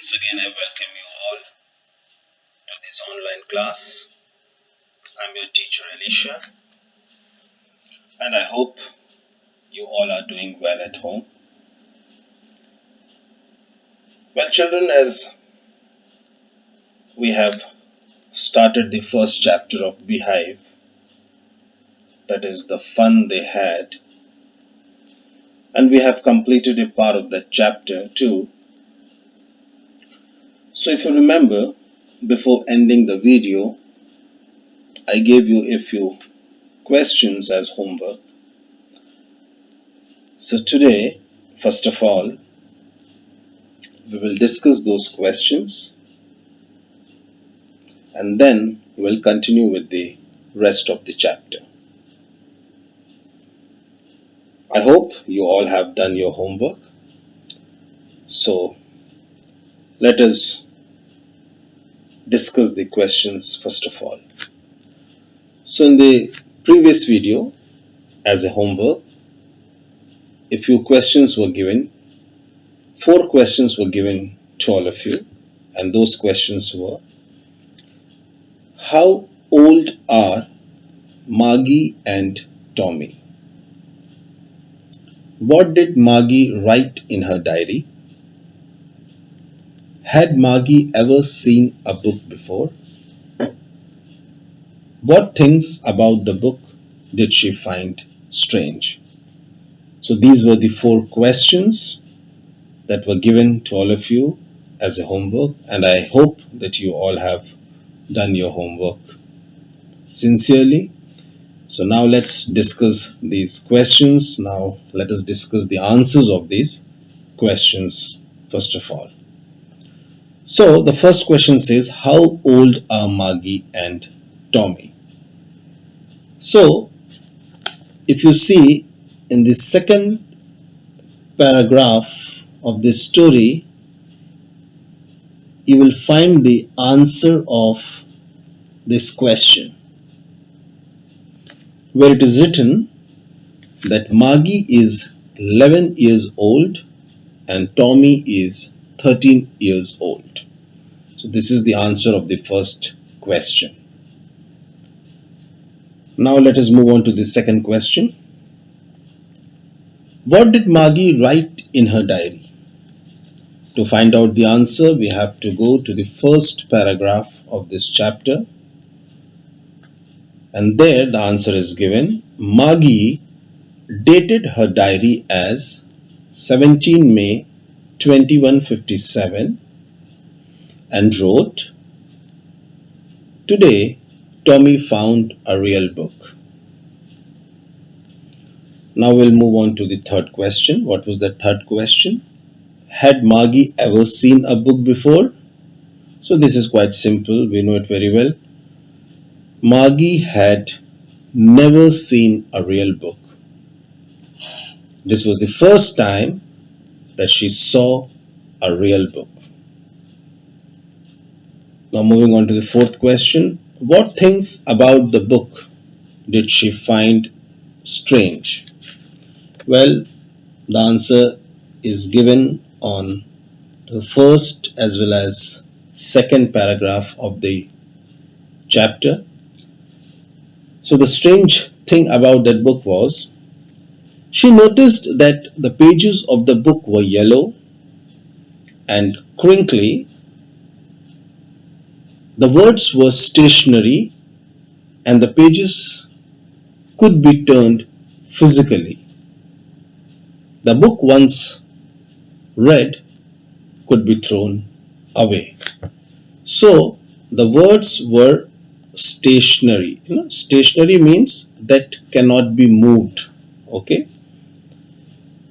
Once again, I welcome you all to this online class. I'm your teacher, Alicia, and I hope you all are doing well at home. Well, children, as we have started the first chapter of Beehive, that is the fun they had, and we have completed a part of that chapter too. So, if you remember, before ending the video, I gave you a few questions as homework. So, today, first of all, we will discuss those questions and then we'll continue with the rest of the chapter. I hope you all have done your homework. So let us discuss the questions first of all. So in the previous video, as a homework, a few questions were given. 4 questions were given to all of you, and those questions were: how old are Margie and Tommy? What did Margie write in her diary? Had Margie ever seen a book before? What things about the book did she find strange? So these were the 4 questions that were given to all of you as a homework, and I hope that you all have done your homework sincerely. So now let's discuss these questions. Now let us discuss the answers of these questions first of all. So the first question says, how old are Margie and Tommy? So if you see in the second paragraph of this story, you will find the answer of this question, where it is written that Margie is 11 years old and Tommy is 13 years old. So this is the answer of the first question. Now let us move on to the second question. What did Margie write in her diary? To find out the answer, we have to go to the first paragraph of this chapter. And there the answer is given. Margie dated her diary as 17 May 2157 and wrote, "Today, Tommy found a real book." Now we'll move on to the third question. What was the third question? Had Margie ever seen a book before? So this is quite simple. We know it very well. Margie had never seen a real book. This was the first time that she saw a real book. Now moving on to the fourth question. What things about the book did she find strange? Well, the answer is given on the first as well as second paragraph of the chapter. So the strange thing about that book was, she noticed that the pages of the book were yellow and crinkly. The words were stationary and the pages could be turned physically. The book once read could be thrown away. So the words were stationary. Stationary means that cannot be moved. Okay.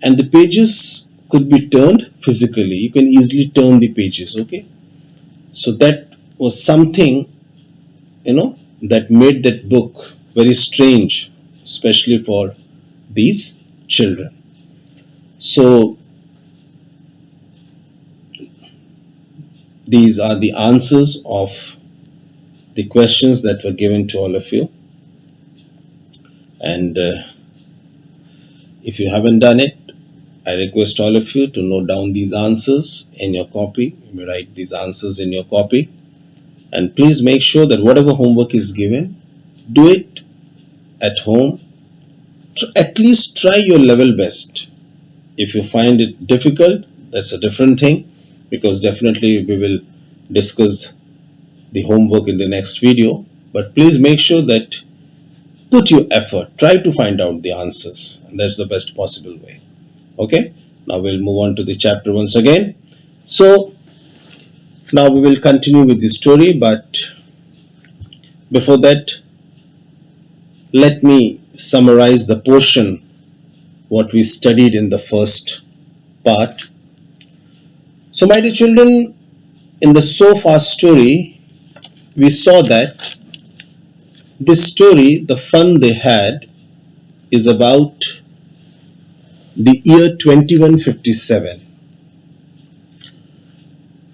And the pages could be turned physically. You can easily turn the pages. Okay. So that was something, that made that book very strange, especially for these children. So these are the answers of the questions that were given to all of you. And if you haven't done it, I request all of you to note down these answers in your copy. You may write these answers in your copy. And please make sure that whatever homework is given, do it at home. At least try your level best. If you find it difficult, that's a different thing, because definitely we will discuss the homework in the next video. But please make sure that put your effort, try to find out the answers, and that's the best possible way. Okay, now we'll move on to the chapter once again. So now we will continue with the story, but before that, let me summarize the portion what we studied in the first part. So, my dear children, in the so far story, we saw that this story, the fun they had, is about the year 2157.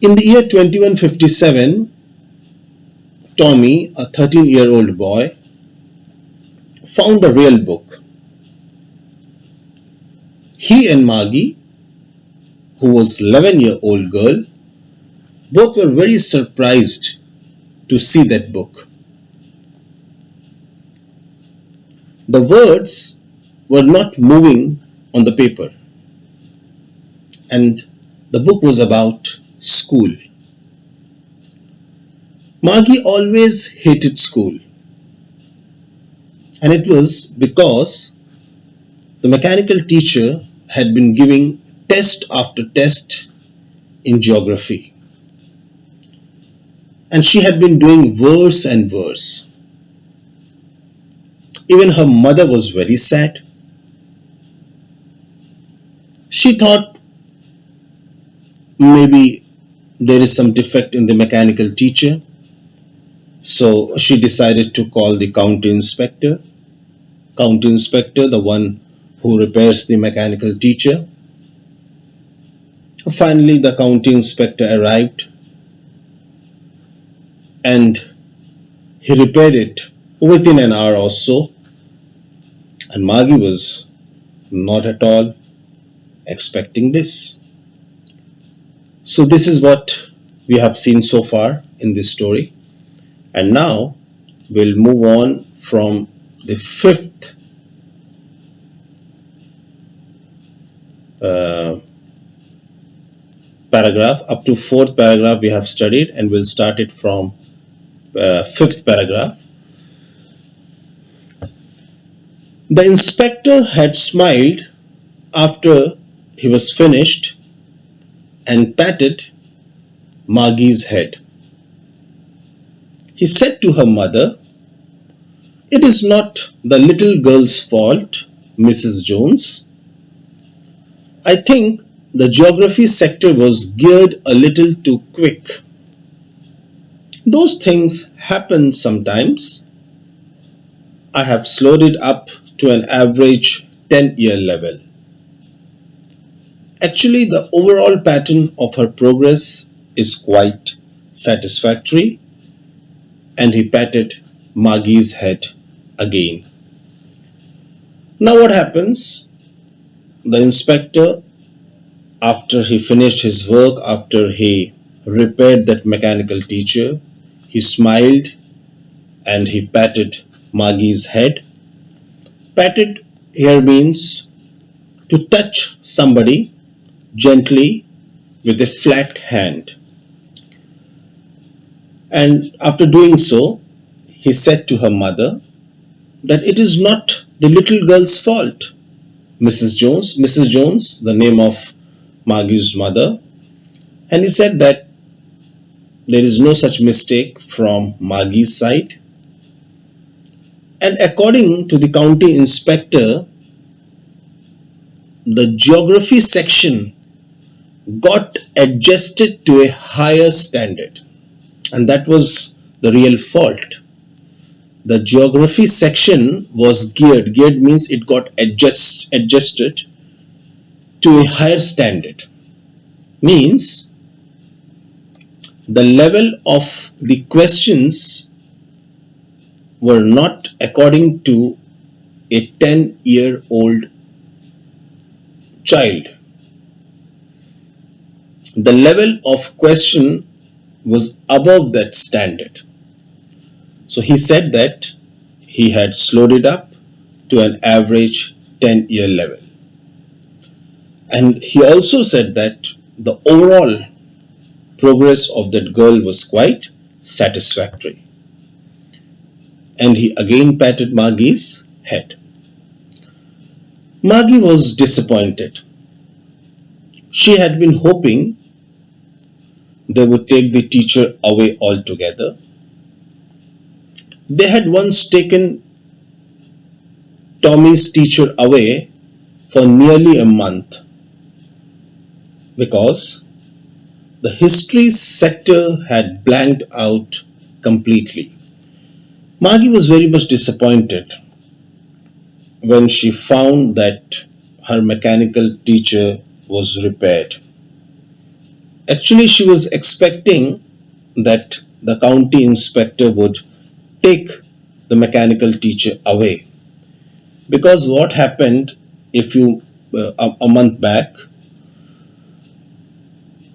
In the year 2157, Tommy, a 13-year-old boy, found a real book. He and Maggie, who was 11-year-old girl, both were very surprised to see that book. The words were not moving on the paper, and the book was about school. Maggie always hated school, and it was because the mechanical teacher had been giving test after test in geography, and she had been doing worse and worse. Even her mother was very sad. She thought maybe there is some defect in the mechanical teacher, so she decided to call the county inspector. County inspector, the one who repairs the mechanical teacher. Finally, the county inspector arrived and he repaired it within an hour or so. And Maggie was not at all expecting this. So, this is what we have seen so far in this story. And now we'll move on from the fifth paragraph up to fourth paragraph we have studied, and we'll start it from fifth paragraph. The inspector had smiled after he was finished and patted Maggie's head. He said to her mother, "It is not the little girl's fault, Mrs. Jones. I think the geography sector was geared a little too quick. Those things happen sometimes. I have slowed it up to an average 10-year level." Actually, the overall pattern of her progress is quite satisfactory, and he patted Maggie's head again. Now, what happens? The inspector, after he finished his work, after he repaired that mechanical teacher, he smiled and he patted Maggie's head. Patted here means to touch somebody gently with a flat hand. And after doing so, he said to her mother that it is not the little girl's fault, Mrs. Jones. Mrs. Jones, the name of Maggie's mother. And he said that there is no such mistake from Maggie's side. And according to the county inspector, the geography section got adjusted to a higher standard, and that was the real fault. The geography section was geared means it got adjusted to a higher standard, means the level of the questions were not according to a 10-year-old child. The level of question was above that standard. So he said that he had slowed it up to an average 10-year level. And he also said that the overall progress of that girl was quite satisfactory. And he again patted Margie's head. Margie was disappointed. She had been hoping they would take the teacher away altogether. They had once taken Tommy's teacher away for nearly a month because the history sector had blanked out completely. Margie was very much disappointed when she found that her mechanical teacher was repaired. Actually, she was expecting that the county inspector would take the mechanical teacher away, because what happened, if you a month back,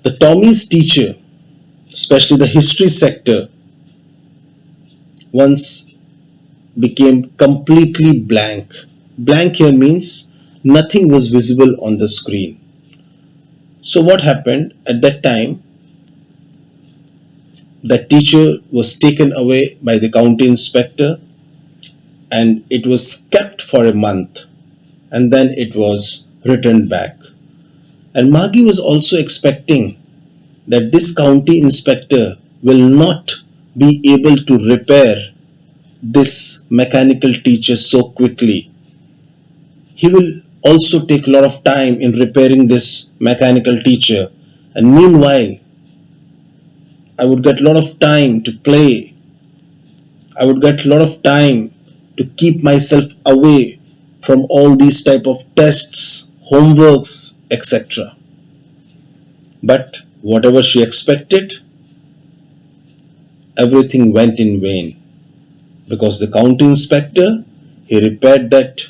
the Tommy's teacher, especially the history sector, once became completely blank. Blank here means nothing was visible on the screen. So what happened at that time? That teacher was taken away by the county inspector and it was kept for a month, and then it was returned back. And Margie was also expecting that this county inspector will not be able to repair this mechanical teacher so quickly. He will also take a lot of time in repairing this mechanical teacher, and meanwhile I would get a lot of time to play. I would get a lot of time to keep myself away from all these type of tests, homeworks, etc. But whatever she expected, everything went in vain, because the county inspector, he repaired that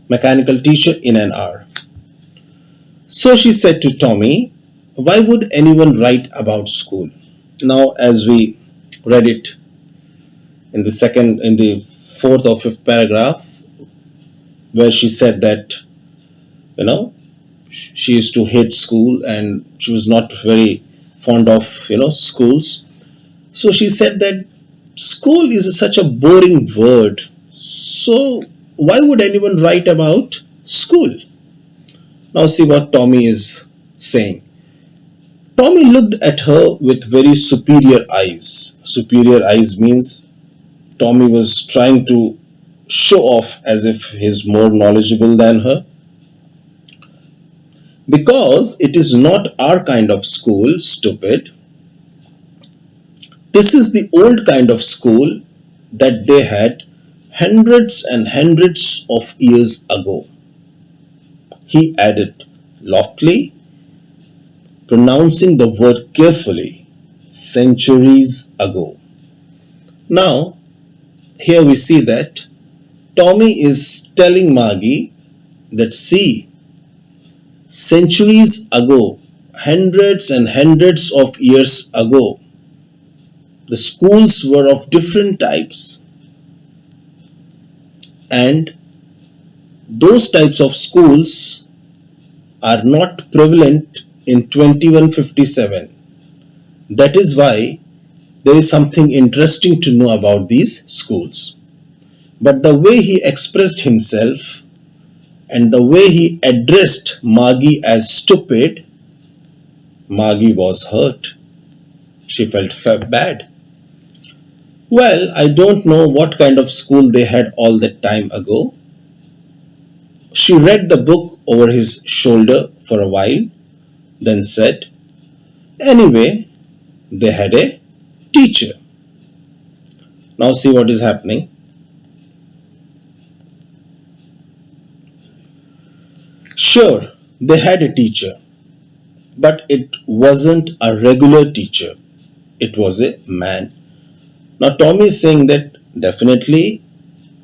mechanical teacher in an hour. So she said to Tommy, why would anyone write about school? Now, as we read it in the fourth or fifth paragraph, where she said that, you know, she used to hate school and she was not very fond of, schools. So she said that school is such a boring word. So why would anyone write about school? Now see what Tommy is saying. Tommy looked at her with very superior eyes. Superior eyes means Tommy was trying to show off as if he's more knowledgeable than her. Because it is not our kind of school, stupid. This is the old kind of school that they had hundreds and hundreds of years ago. He added loftily, pronouncing the word carefully, centuries ago. Now, here we see that Tommy is telling Margie that, see, centuries ago, hundreds and hundreds of years ago, the schools were of different types, and those types of schools are not prevalent in 2157. That is why there is something interesting to know about these schools. But the way he expressed himself and the way he addressed Margie as stupid, Margie was hurt. She felt bad. Well, I don't know what kind of school they had all that time ago. She read the book over his shoulder for a while, then said, anyway, they had a teacher. Now see what is happening. Sure, they had a teacher, but it wasn't a regular teacher. It was a man. Now Tommy is saying that definitely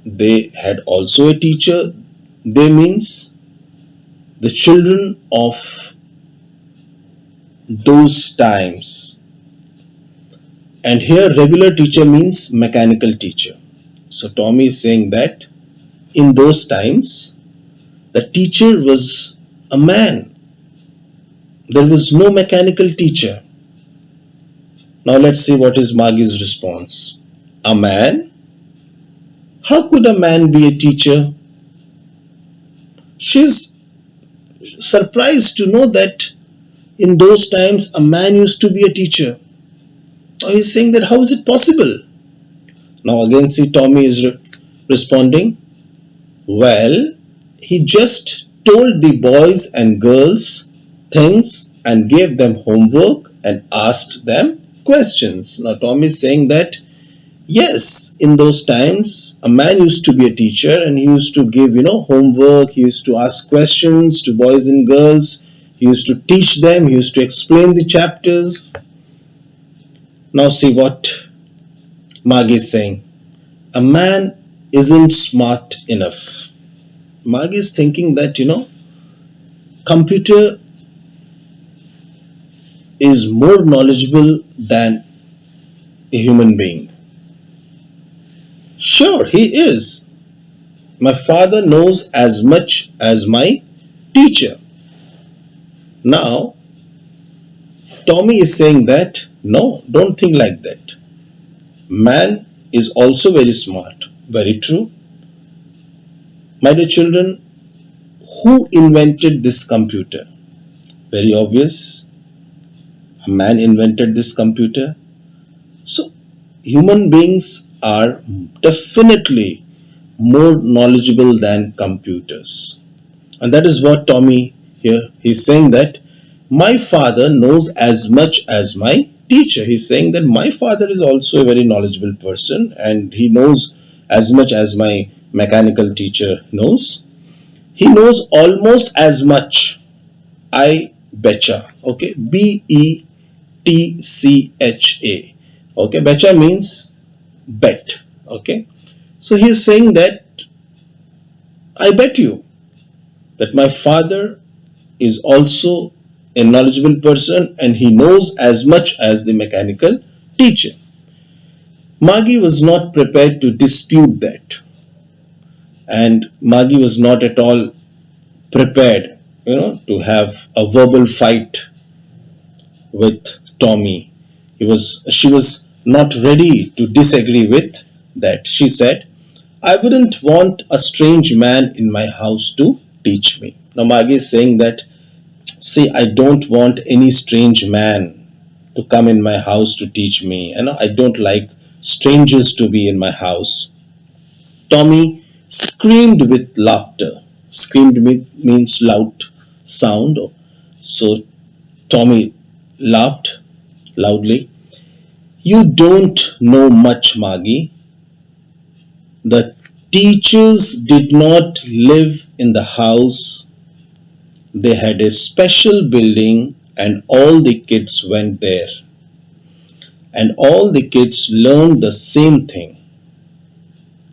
they had also a teacher. They means the children of those times. And here regular teacher means mechanical teacher. So Tommy is saying that in those times the teacher was a man. There was no mechanical teacher. Now let's see what is Maggie's response. A man? How could a man be a teacher? She's surprised to know that in those times a man used to be a teacher. Now he's saying that how is it possible? Now again see Tommy is responding. Well, he just told the boys and girls things and gave them homework and asked them questions. Now Tommy is saying that yes, in those times, a man used to be a teacher and he used to give, homework, he used to ask questions to boys and girls, he used to teach them, he used to explain the chapters. Now see what Maggie is saying. A man isn't smart enough. Maggie is thinking that, computer is more knowledgeable than a human being. Sure, he is. My father knows as much as my teacher. Now, Tommy is saying that no, don't think like that. Man is also very smart. Very true. My dear children, who invented this computer? Very obvious. A man invented this computer. So, human beings are definitely more knowledgeable than computers. And that is what Tommy here, he's saying that my father knows as much as my teacher. He's saying that my father is also a very knowledgeable person and he knows as much as my mechanical teacher knows. He knows almost as much. I betcha. Okay. Betcha. Okay. Betcha means bet. Okay. So he's saying that I bet you that my father is also a knowledgeable person and he knows as much as the mechanical teacher. Maggie was not prepared to dispute that, and Maggie was not at all prepared, to have a verbal fight with Tommy. She was not ready to disagree with that. She said, I wouldn't want a strange man in my house to teach me. Now Maggie is saying that, see, I don't want any strange man to come in my house to teach me. I don't like strangers to be in my house. Tommy screamed with laughter. Screamed means loud sound. So Tommy laughed loudly. You don't know much, Maggie. The teachers did not live in the house. They had a special building and all the kids went there. And all the kids learned the same thing.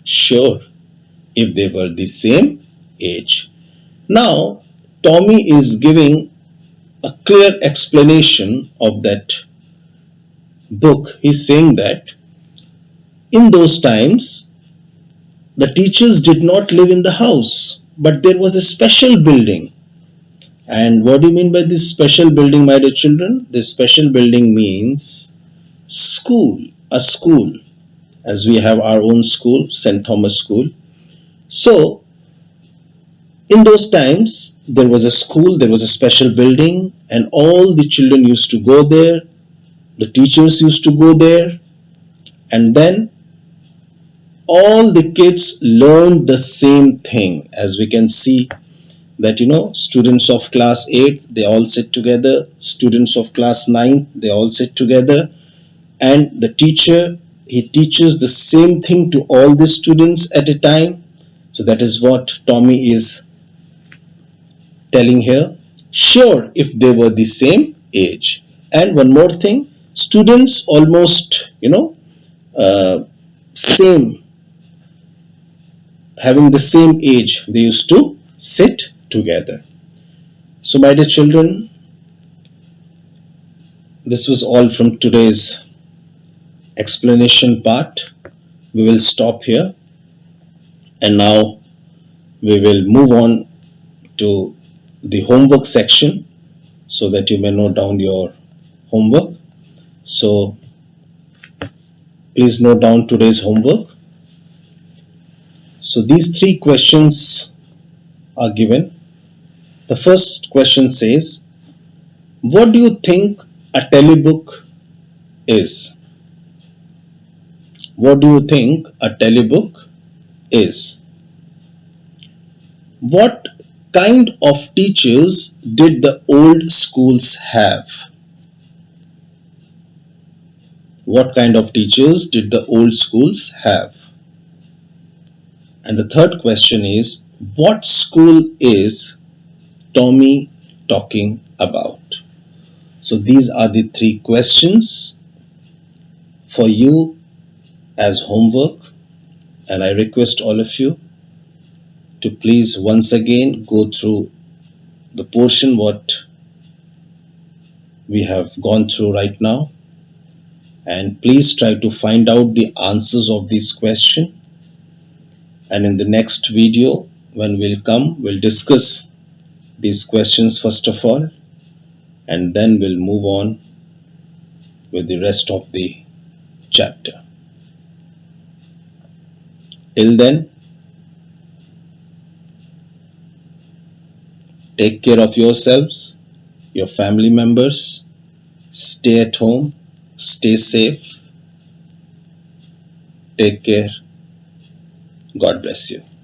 Sure, if they were the same age. Now, Tommy is giving a clear explanation of that book. He's saying that in those times, the teachers did not live in the house, but there was a special building. And what do you mean by this special building, my dear children? This special building means school, a school, as we have our own school, St. Thomas School. So, in those times, there was a school, there was a special building, and all the children used to go there, the teachers used to go there, and then all the kids learned the same thing. As we can see that, students of class 8, they all sit together, students of class 9, they all sit together, and the teacher, he teaches the same thing to all the students at a time. So that is what Tommy is telling here. Sure, if they were the same age. And one more thing, students almost, same, having the same age, they used to sit together. So my dear children, this was all from today's explanation part. We will stop here, and now we will move on to the homework section so that you may note down your homework. So please note down today's homework. So these three questions are given. The first question says, what do you think a telebook is? What do you think a telebook is? What kind of teachers did the old schools have? What kind of teachers did the old schools have? And the third question is, what school is Tommy talking about? So these are the three questions for you as homework, and I request all of you to please once again go through the portion what we have gone through right now, and please try to find out the answers of this question. And in the next video, when we'll discuss these questions first of all, and then we'll move on with the rest of the chapter. Till then, take care of yourselves, your family members, stay at home, stay safe, take care. God bless you.